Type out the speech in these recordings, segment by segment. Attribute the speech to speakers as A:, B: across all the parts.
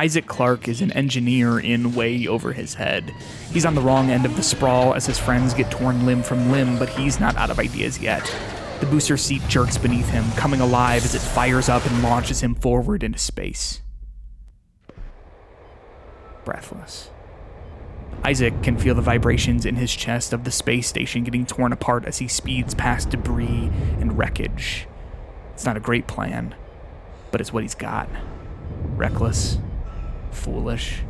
A: Isaac Clarke is an engineer in way over his head. He's on the wrong end of the sprawl as his friends get torn limb from limb, but he's not out of ideas yet. The booster seat jerks beneath him, coming alive as it fires up and launches him forward into space. Breathless. Isaac can feel the vibrations in his chest of the space station getting torn apart as he speeds past debris and wreckage. It's not a great plan, but it's what he's got. Reckless. Foolish.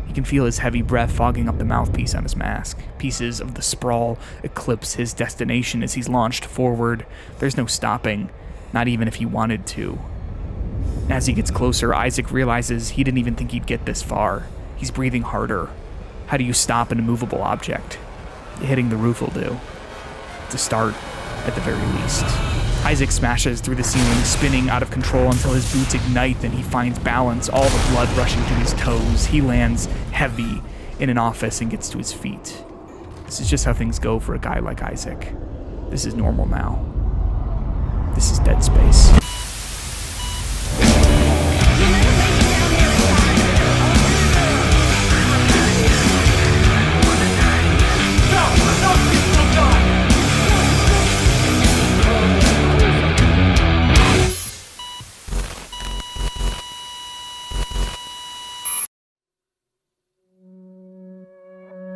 A: He can feel his heavy breath fogging up the mouthpiece on his mask. Pieces of the sprawl eclipse his destination as he's launched forward. There's no stopping, not even if he wanted to. As he gets closer, Isaac realizes he didn't even think he'd get this far. He's breathing harder. How do you stop an immovable object? Hitting the roof will do. It's a start, at the very least. Isaac smashes through the ceiling, spinning out of control until his boots ignite, then he finds balance, all the blood rushing to his toes. He lands heavy in an office and gets to his feet. This is just how things go for a guy like Isaac. This is normal now. This is Dead Space.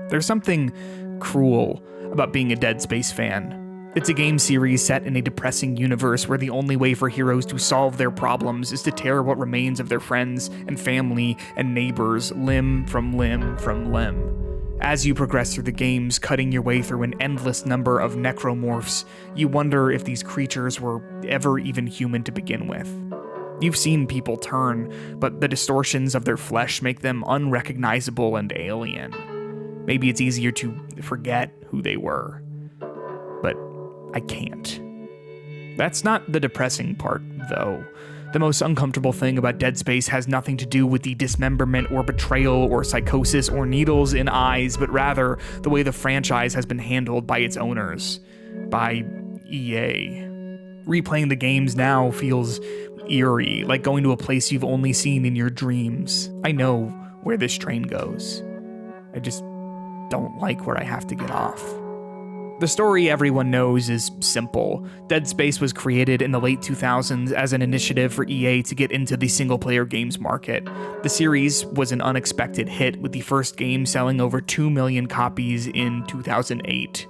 A: There's something cruel about being a Dead Space fan. It's a game series set in a depressing universe where the only way for heroes to solve their problems is to tear what remains of their friends and family and neighbors limb from limb from limb. As you progress through the games, cutting your way through an endless number of necromorphs, you wonder if these creatures were ever even human to begin with. You've seen people turn, but the distortions of their flesh make them unrecognizable and alien. Maybe it's easier to forget who they were, but I can't. That's not the depressing part, though. The most uncomfortable thing about Dead Space has nothing to do with the dismemberment or betrayal or psychosis or needles in eyes, but rather the way the franchise has been handled by its owners, by EA. Replaying the games now feels eerie, like going to a place you've only seen in your dreams. I know where this train goes. I just don't like where I have to get off. The story everyone knows is simple. Dead Space was created in the late 2000s as an initiative for EA to get into the single-player games market. The series was an unexpected hit, with the first game selling over 2 million copies in 2008.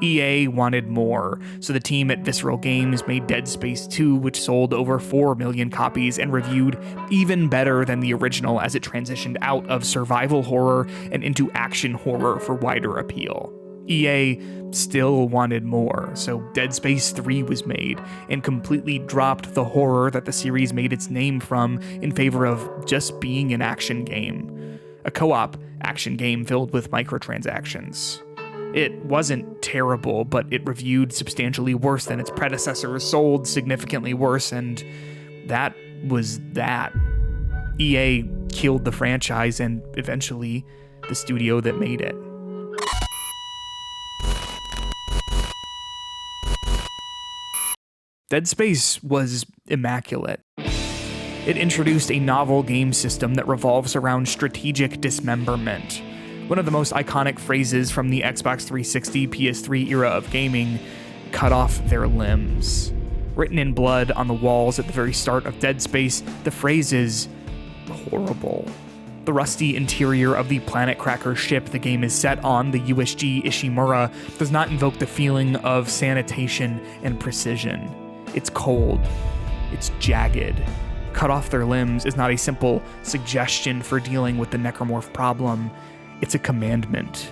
A: EA wanted more, so the team at Visceral Games made Dead Space 2, which sold over 4 million copies and reviewed even better than the original as it transitioned out of survival horror and into action horror for wider appeal. EA still wanted more, so Dead Space 3 was made and completely dropped the horror that the series made its name from in favor of just being an action game. A co-op action game filled with microtransactions. It wasn't terrible, but it reviewed substantially worse than its predecessor, sold significantly worse, and that was that. EA killed the franchise and eventually the studio that made it. Dead Space was immaculate. It introduced a novel game system that revolves around strategic dismemberment. One of the most iconic phrases from the Xbox 360, PS3 era of gaming, cut off their limbs. Written in blood on the walls at the very start of Dead Space, the phrase is horrible. The rusty interior of the Planet Cracker ship the game is set on, the USG Ishimura, does not invoke the feeling of sanitation and precision. It's cold. It's jagged. Cut off their limbs is not a simple suggestion for dealing with the necromorph problem. It's a commandment.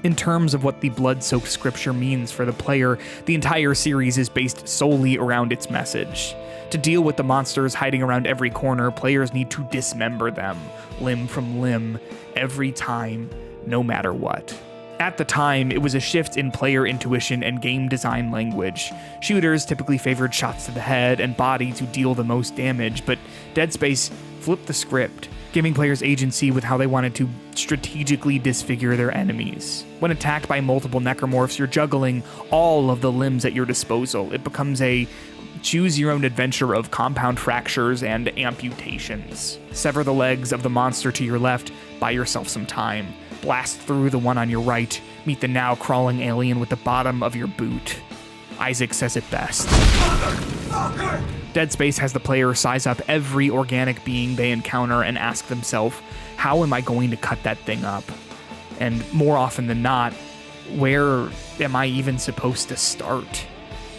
A: In terms of what the blood-soaked scripture means for the player, the entire series is based solely around its message. To deal with the monsters hiding around every corner, players need to dismember them, limb from limb, every time, no matter what. At the time, it was a shift in player intuition and game design language. Shooters typically favored shots to the head and body to deal the most damage, but Dead Space flipped the script, giving players agency with how they wanted to strategically disfigure their enemies. When attacked by multiple necromorphs, you're juggling all of the limbs at your disposal. It becomes a Choose your own adventure of compound fractures and amputations. Sever the legs of the monster to your left, buy yourself some time. Blast through the one on your right, meet the now crawling alien with the bottom of your boot. Isaac says it best. Dead Space has the player size up every organic being they encounter and ask themselves, how am I going to cut that thing up? And more often than not, where am I even supposed to start?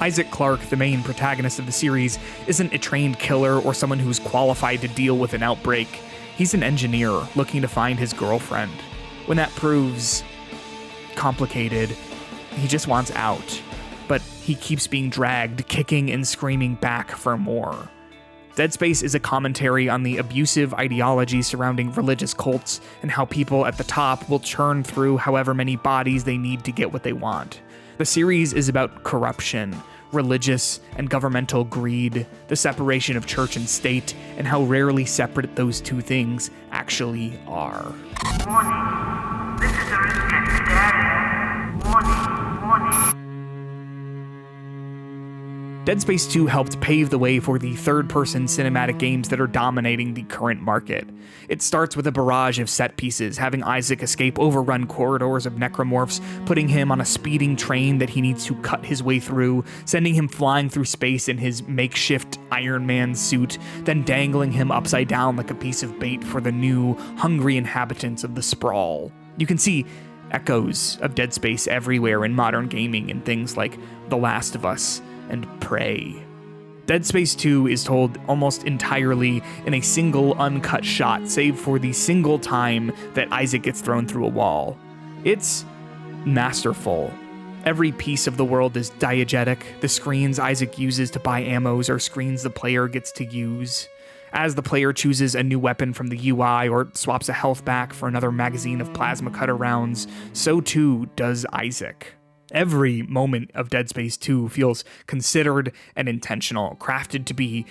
A: Isaac Clarke, the main protagonist of the series, isn't a trained killer or someone who's qualified to deal with an outbreak. He's an engineer looking to find his girlfriend. When that proves complicated, he just wants out. But he keeps being dragged, kicking and screaming back for more. Dead Space is a commentary on the abusive ideology surrounding religious cults and how people at the top will churn through however many bodies they need to get what they want. The series is about corruption, religious and governmental greed, the separation of church and state, and how rarely separate those two things actually are.
B: Warning. Visitor detected area. Warning.
A: Dead Space 2 helped pave the way for the third-person cinematic games that are dominating the current market. It starts with a barrage of set pieces, having Isaac escape overrun corridors of necromorphs, putting him on a speeding train that he needs to cut his way through, sending him flying through space in his makeshift Iron Man suit, then dangling him upside down like a piece of bait for the new, hungry inhabitants of the Sprawl. You can see echoes of Dead Space everywhere in modern gaming in things like The Last of Us and Prey. Dead Space 2 is told almost entirely in a single uncut shot, save for the single time that Isaac gets thrown through a wall. It's masterful. Every piece of the world is diegetic. The screens Isaac uses to buy ammos are screens the player gets to use. As the player chooses a new weapon from the UI or swaps a health back for another magazine of plasma cutter rounds, so too does Isaac. Every moment of Dead Space 2 feels considered and intentional, crafted to be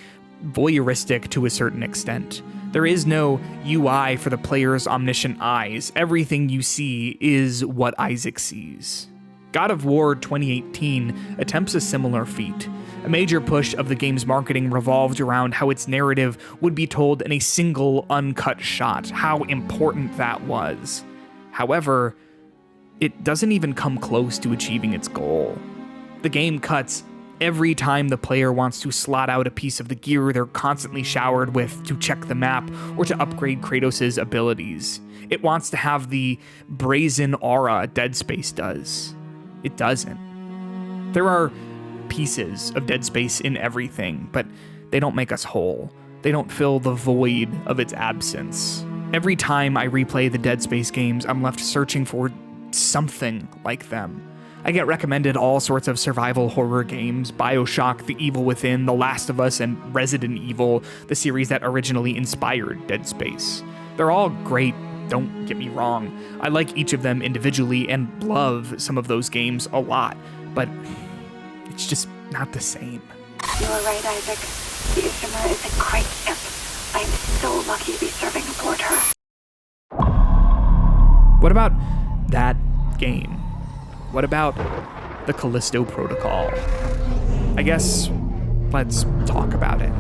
A: voyeuristic to a certain extent. There is no UI for the player's omniscient eyes. Everything you see is what Isaac sees. God of War 2018 attempts a similar feat. A major push of the game's marketing revolved around how its narrative would be told in a single uncut shot, how important that was. However, it doesn't even come close to achieving its goal. The game cuts every time the player wants to slot out a piece of the gear they're constantly showered with to check the map or to upgrade Kratos' abilities. It wants to have the brazen aura Dead Space does. It doesn't. There are pieces of Dead Space in everything, but they don't make us whole. They don't fill the void of its absence. Every time I replay the Dead Space games, I'm left searching for something like them. I get recommended all sorts of survival horror games, BioShock, The Evil Within, The Last of Us, and Resident Evil, the series that originally inspired Dead Space. They're all great, don't get me wrong. I like each of them individually and love some of those games a lot, but it's just not the same.
C: You are right, Isaac. The Ishimura is a great ship. I am so lucky to be serving aboard her.
A: What about that game? What about the Callisto Protocol? I guess let's talk about it.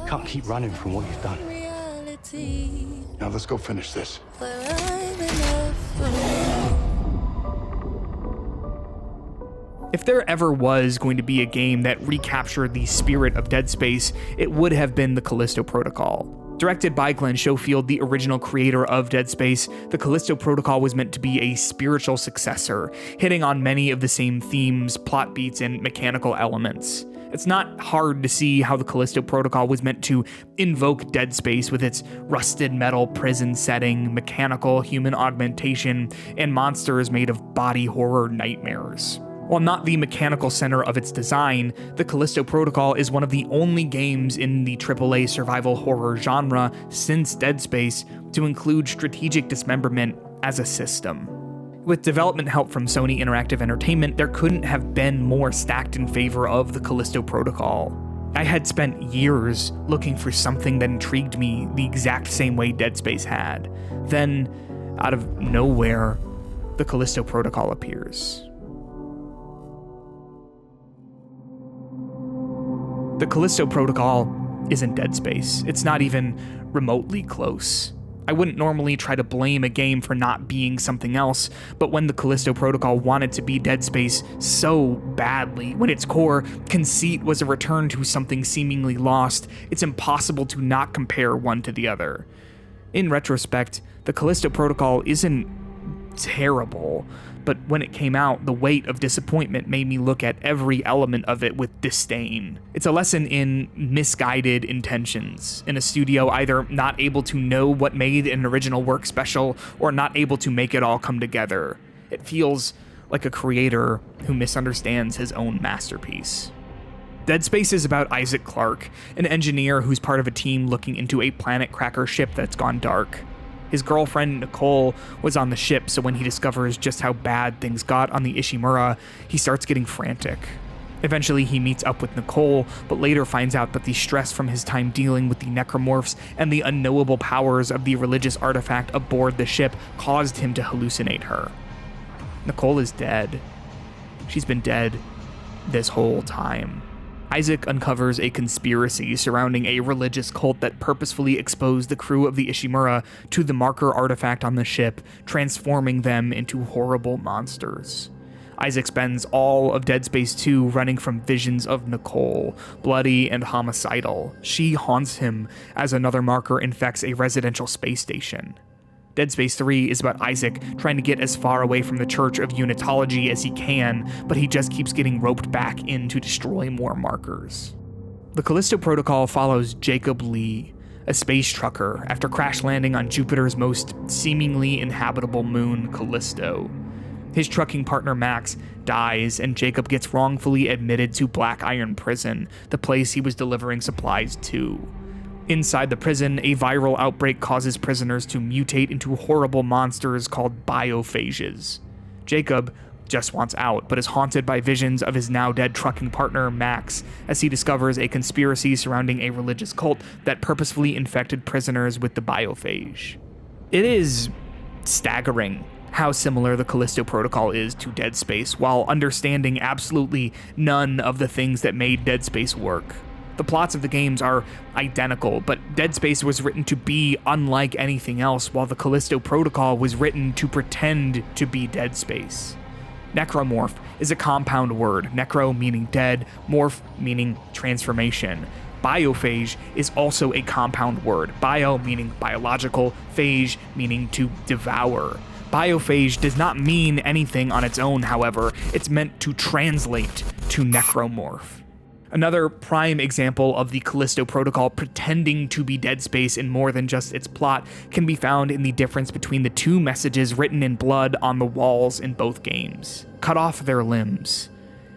D: Can't keep running from what you've done.
E: Now let's go finish this.
A: If there ever was going to be a game that recaptured the spirit of Dead Space, it would have been the Callisto Protocol. Directed by Glenn Schofield, the original creator of Dead Space, the Callisto Protocol was meant to be a spiritual successor, hitting on many of the same themes, plot beats, and mechanical elements. It's not hard to see how the Callisto Protocol was meant to invoke Dead Space with its rusted metal prison setting, mechanical human augmentation, and monsters made of body horror nightmares. While not the mechanical center of its design, the Callisto Protocol is one of the only games in the AAA survival horror genre since Dead Space to include strategic dismemberment as a system. With development help from Sony Interactive Entertainment, there couldn't have been more stacked in favor of the Callisto Protocol. I had spent years looking for something that intrigued me the exact same way Dead Space had. Then, out of nowhere, the Callisto Protocol appears. The Callisto Protocol isn't Dead Space. It's not even remotely close. I wouldn't normally try to blame a game for not being something else, but when the Callisto Protocol wanted to be Dead Space so badly, when its core conceit was a return to something seemingly lost, it's impossible to not compare one to the other. In retrospect, the Callisto Protocol isn't terrible, but when it came out, the weight of disappointment made me look at every element of it with disdain. It's a lesson in misguided intentions, in a studio either not able to know what made an original work special or not able to make it all come together. It feels like a creator who misunderstands his own masterpiece. Dead Space is about Isaac Clarke, an engineer who's part of a team looking into a planet cracker ship that's gone dark. His girlfriend, Nicole, was on the ship, so when he discovers just how bad things got on the Ishimura, he starts getting frantic. Eventually, he meets up with Nicole, but later finds out that the stress from his time dealing with the necromorphs and the unknowable powers of the religious artifact aboard the ship caused him to hallucinate her. Nicole is dead. She's been dead this whole time. Isaac uncovers a conspiracy surrounding a religious cult that purposefully exposed the crew of the Ishimura to the marker artifact on the ship, transforming them into horrible monsters. Isaac spends all of Dead Space 2 running from visions of Nicole, bloody and homicidal. She haunts him as another marker infects a residential space station. Dead Space 3 is about Isaac trying to get as far away from the Church of Unitology as he can, but he just keeps getting roped back in to destroy more markers. The Callisto Protocol follows Jacob Lee, a space trucker, after crash landing on Jupiter's most seemingly inhabitable moon, Callisto. His trucking partner Max dies, and Jacob gets wrongfully admitted to Black Iron Prison, the place he was delivering supplies to. Inside the prison, a viral outbreak causes prisoners to mutate into horrible monsters called biophages. Jacob just wants out, but is haunted by visions of his now dead trucking partner, Max, as he discovers a conspiracy surrounding a religious cult that purposefully infected prisoners with the biophage. It is staggering how similar the Callisto Protocol is to Dead Space, while understanding absolutely none of the things that made Dead Space work. The plots of the games are identical, but Dead Space was written to be unlike anything else, while the Callisto Protocol was written to pretend to be Dead Space. Necromorph is a compound word, necro meaning dead, morph meaning transformation. Biophage is also a compound word, bio meaning biological, phage meaning to devour. Biophage does not mean anything on its own, however. It's meant to translate to necromorph. Another prime example of the Callisto Protocol pretending to be Dead Space in more than just its plot can be found in the difference between the two messages written in blood on the walls in both games. Cut off their limbs.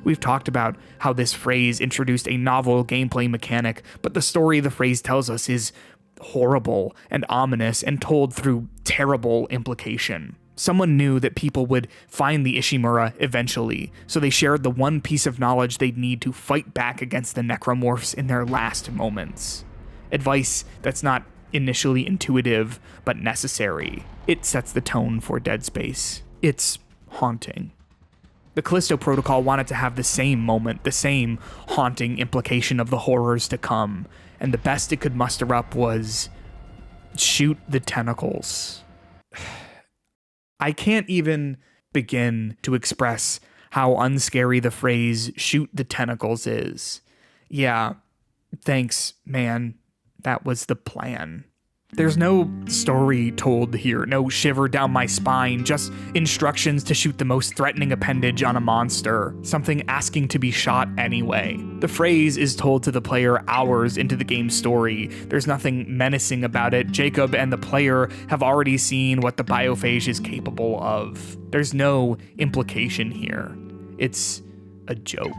A: We've talked about how this phrase introduced a novel gameplay mechanic, but the story the phrase tells us is horrible and ominous and told through terrible implication. Someone knew that people would find the Ishimura eventually, so they shared the one piece of knowledge they'd need to fight back against the necromorphs in their last moments. Advice that's not initially intuitive, but necessary. It sets the tone for Dead Space. It's haunting. The Callisto Protocol wanted to have the same moment, the same haunting implication of the horrors to come, and the best it could muster up was shoot the tentacles. I can't even begin to express how unscary the phrase shoot the tentacles is. Yeah, thanks, man. That was the plan. There's no story told here, no shiver down my spine, just instructions to shoot the most threatening appendage on a monster, something asking to be shot anyway. The phrase is told to the player hours into the game's story. There's nothing menacing about it. Jacob and the player have already seen what the biophage is capable of. There's no implication here. It's a joke.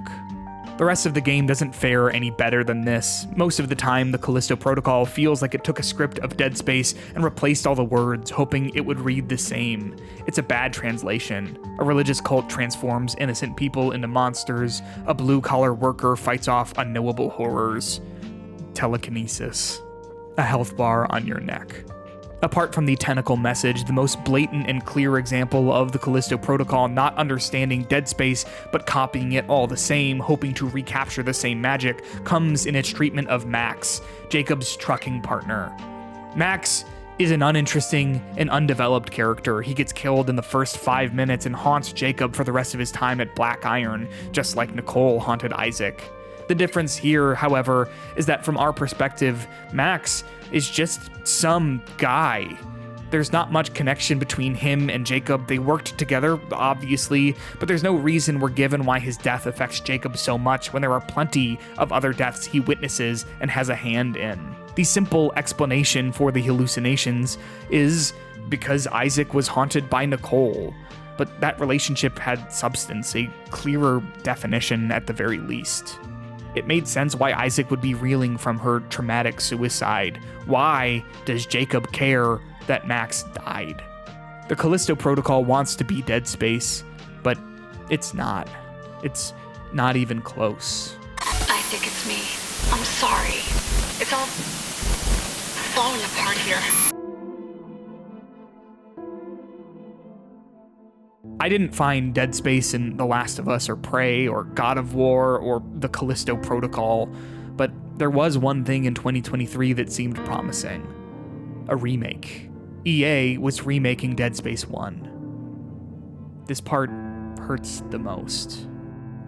A: The rest of the game doesn't fare any better than this. Most of the time, the Callisto Protocol feels like it took a script of Dead Space and replaced all the words, hoping it would read the same. It's a bad translation. A religious cult transforms innocent people into monsters. A blue-collar worker fights off unknowable horrors. Telekinesis. A health bar on your neck. Apart from the tentacle message, the most blatant and clear example of the Callisto Protocol not understanding Dead Space but copying it all the same, hoping to recapture the same magic, comes in its treatment of Max, Jacob's trucking partner. Max is an uninteresting and undeveloped character. He gets killed in the first 5 minutes and haunts Jacob for the rest of his time at Black Iron, just like Nicole haunted Isaac. The difference here, however, is that from our perspective, Max is just some guy. There's not much connection between him and Jacob. They worked together, obviously, but there's no reason we're given why his death affects Jacob so much when there are plenty of other deaths he witnesses and has a hand in. The simple explanation for the hallucinations is because Isaac was haunted by Nicole, but that relationship had substance, a clearer definition at the very least. It made sense why Isaac would be reeling from her traumatic suicide. Why does Jacob care that Max died? The Callisto Protocol wants to be Dead Space, but it's not. It's not even close.
C: Isaac, it's me. I'm sorry. It's all falling apart here.
A: I didn't find Dead Space in The Last of Us or Prey or God of War or the Callisto Protocol, but there was one thing in 2023 that seemed promising. A remake. EA was remaking Dead Space 1. This part hurts the most.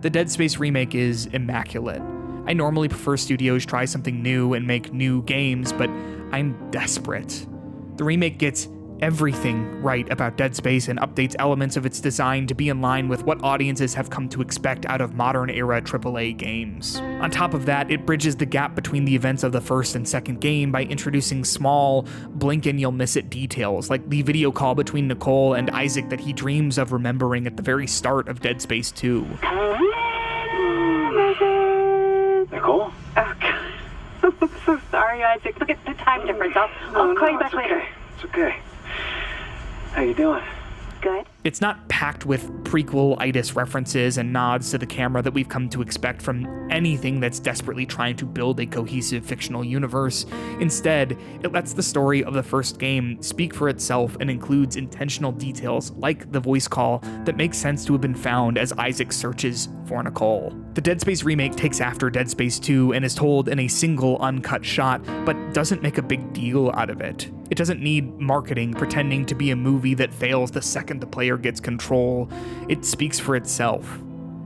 A: The Dead Space remake is immaculate. I normally prefer studios try something new and make new games, but I'm desperate. The remake gets everything right about Dead Space and updates elements of its design to be in line with what audiences have come to expect out of modern-era AAA games. On top of that, it bridges the gap between the events of the first and second game by introducing small, blink-and-you'll-miss-it details, like the video call between Nicole and Isaac that he dreams of remembering at the very start of Dead Space 2.
E: Nicole?
C: Oh, God. I'm so sorry, Isaac. Look at the time difference. I'll call you back later.
E: It's okay. How you doing?
C: Good.
A: It's not packed with prequel-itis references and nods to the camera that we've come to expect from anything that's desperately trying to build a cohesive fictional universe. Instead, it lets the story of the first game speak for itself and includes intentional details like the voice call that makes sense to have been found as Isaac searches for Nicole. The Dead Space remake takes after Dead Space 2 and is told in a single uncut shot, but doesn't make a big deal out of it. It doesn't need marketing pretending to be a movie that fails the second the player gets control. It speaks for itself.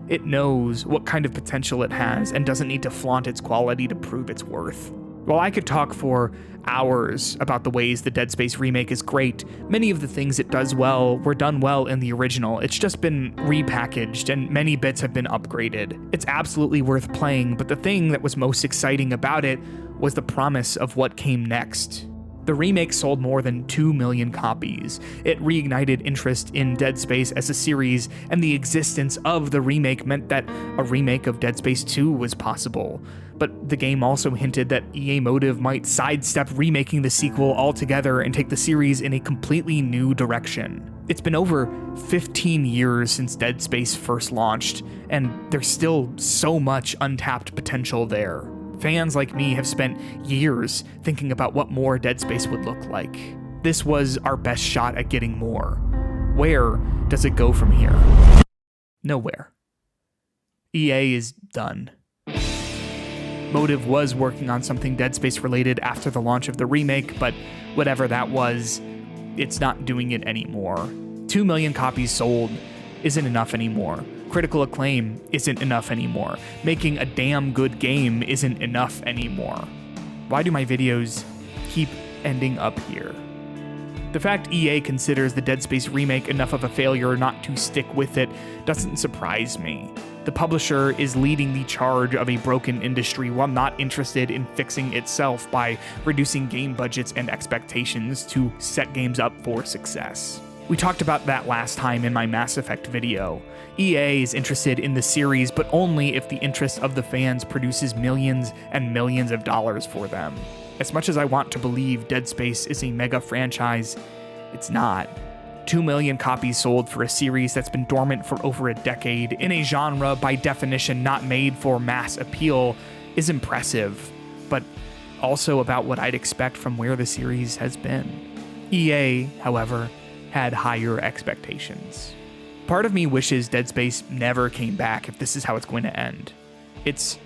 A: It knows what kind of potential it has and doesn't need to flaunt its quality to prove its worth. While I could talk for hours about the ways the Dead Space remake is great, many of the things it does well were done well in the original. It's just been repackaged and many bits have been upgraded. It's absolutely worth playing, but the thing that was most exciting about it was the promise of what came next. The remake sold more than 2 million copies. It reignited interest in Dead Space as a series, and the existence of the remake meant that a remake of Dead Space 2 was possible. But the game also hinted that EA Motive might sidestep remaking the sequel altogether and take the series in a completely new direction. It's been over 15 years since Dead Space first launched, and there's still so much untapped potential there. Fans like me have spent years thinking about what more Dead Space would look like. This was our best shot at getting more. Where does it go from here? Nowhere. EA is done. Motive was working on something Dead Space related after the launch of the remake, but whatever that was, it's not doing it anymore. 2 million copies sold isn't enough anymore. Critical acclaim isn't enough anymore. Making a damn good game isn't enough anymore. Why do my videos keep ending up here? The fact EA considers the Dead Space remake enough of a failure not to stick with it doesn't surprise me. The publisher is leading the charge of a broken industry while not interested in fixing itself by reducing game budgets and expectations to set games up for success. We talked about that last time in my Mass Effect video. EA is interested in the series, but only if the interest of the fans produces millions and millions of dollars for them. As much as I want to believe Dead Space is a mega franchise, it's not. 2 million copies sold for a series that's been dormant for over a decade, in a genre by definition not made for mass appeal, is impressive, but also about what I'd expect from where the series has been. EA, however, had higher expectations. Part of me wishes Dead Space never came back if this is how it's going to end. It's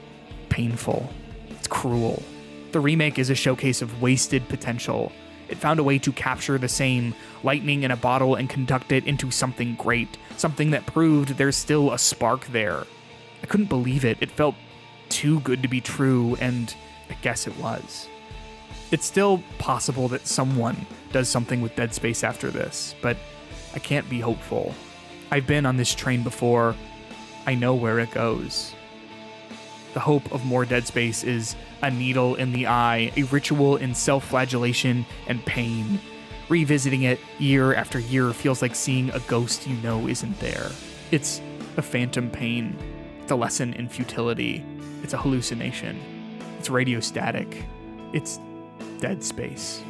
A: painful. It's cruel. The remake is a showcase of wasted potential. It found a way to capture the same lightning in a bottle and conduct it into something great, something that proved there's still a spark there. I couldn't believe it. It felt too good to be true, and I guess it was. It's still possible that someone does something with Dead Space after this, but I can't be hopeful. I've been on this train before. I know where it goes. The hope of more Dead Space is a needle in the eye, a ritual in self-flagellation and pain. Revisiting it year after year feels like seeing a ghost you know isn't there. It's a phantom pain. It's a lesson in futility. It's a hallucination. It's radio static. It's Dead Space.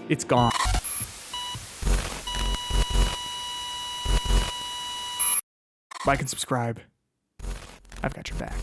A: It's gone. Like and subscribe. I've got your back.